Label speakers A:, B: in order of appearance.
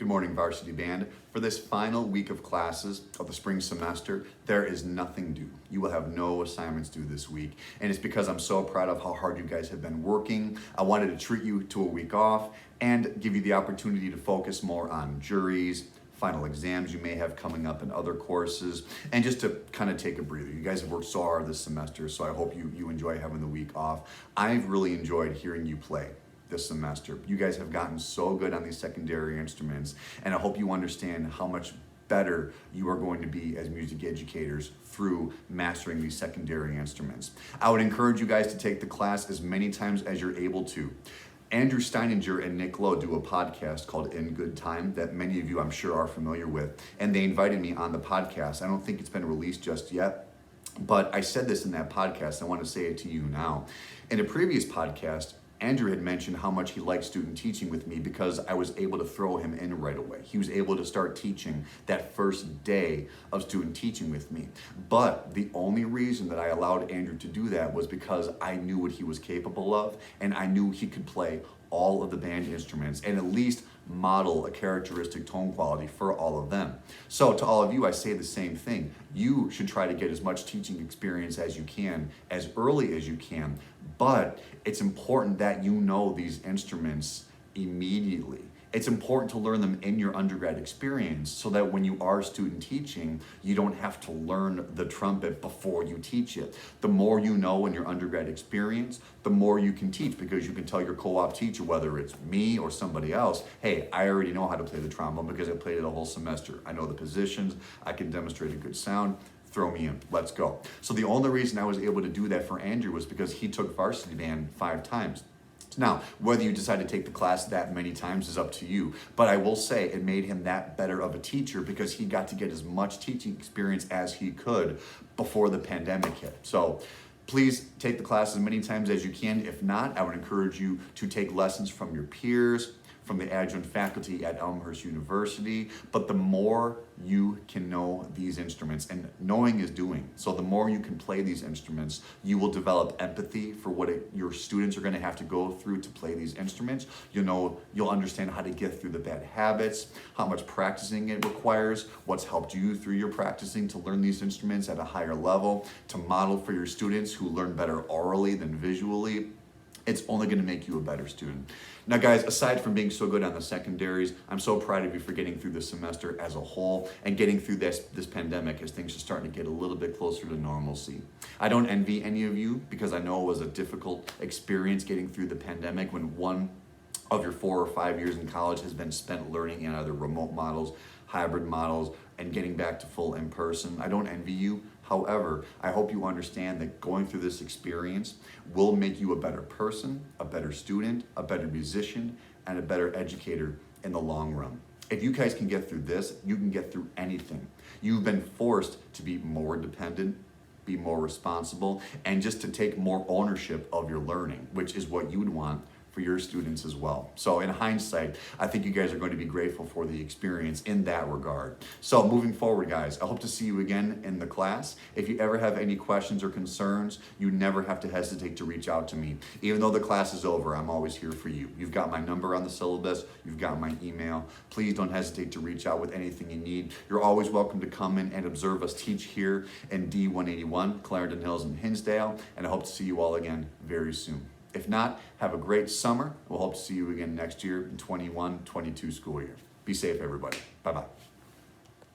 A: Good morning, Varsity Band. For this final week of classes of the spring semester, there is nothing due. You will have no assignments due this week. And it's because I'm so proud of how hard you guys have been working. I wanted to treat you to a week off and give you the opportunity to focus more on juries, final exams you may have coming up in other courses, and just to kind of take a breather. You guys have worked so hard this semester, so I hope you enjoy having the week off. I've really enjoyed hearing you play this semester. You guys have gotten so good on these secondary instruments, and I hope you understand how much better you are going to be as music educators through mastering these secondary instruments. I would encourage you guys to take the class as many times as you're able to. Andrew Steininger and Nick Lowe do a podcast called In Good Time that many of you I'm sure are familiar with, and they invited me on the podcast. I don't think it's been released just yet, but I said this in that podcast. I want to say it to you now. In a previous podcast, Andrew had mentioned how much he liked student teaching with me because I was able to throw him in right away. He was able to start teaching that first day of student teaching with me. But the only reason that I allowed Andrew to do that was because I knew what he was capable of, and I knew he could play all of the band instruments and at least model a characteristic tone quality for all of them. So to all of you, I say the same thing. You should try to get as much teaching experience as you can, as early as you can, but it's important that you know these instruments immediately. It's important to learn them in your undergrad experience so that when you are student teaching, you don't have to learn the trumpet before you teach it. The more you know in your undergrad experience, the more you can teach, because you can tell your co-op teacher, whether it's me or somebody else, hey, I already know how to play the trombone because I played it a whole semester. I know the positions, I can demonstrate a good sound. Throw me in, let's go. So the only reason I was able to do that for Andrew was because he took Varsity Band 5 times. Now, whether you decide to take the class that many times is up to you, but I will say it made him that better of a teacher because he got to get as much teaching experience as he could before the pandemic hit. So please take the class as many times as you can. If not, I would encourage you to take lessons from your peers, from the adjunct faculty at Elmhurst University. But the more you can know these instruments, and knowing is doing, so the more you can play these instruments, you will develop empathy for what your students are going to have to go through to play these instruments. You'll understand how to get through the bad habits, how much practicing it requires, what's helped you through your practicing to learn these instruments at a higher level, to model for your students who learn better orally than visually. It's only going to make you a better student. Now guys, aside from being so good on the secondaries, I'm so proud of you for getting through this semester as a whole and getting through this pandemic as things are starting to get a little bit closer to normalcy. I don't envy any of you because I know it was a difficult experience getting through the pandemic when one of your 4 or 5 years in college has been spent learning in either remote models, hybrid models, and getting back to full in-person. I don't envy you. However, I hope you understand that going through this experience will make you a better person, a better student, a better musician, and a better educator in the long run. If you guys can get through this, you can get through anything. You've been forced to be more independent, be more responsible, and just to take more ownership of your learning, which is what you would want for your students as well. So in hindsight, I think you guys are going to be grateful for the experience in that regard. So moving forward, guys, I hope to see you again in the class. If you ever have any questions or concerns, you never have to hesitate to reach out to me. Even though the class is over, I'm always here for you. You've got my number on the syllabus, you've got my email. Please don't hesitate to reach out with anything you need. You're always welcome to come in and observe us teach here in D181, Clarendon Hills and Hinsdale, and I hope to see you all again very soon. If not, have a great summer. We'll hope to see you again next year in 21-22 school year. Be safe, everybody. Bye-bye.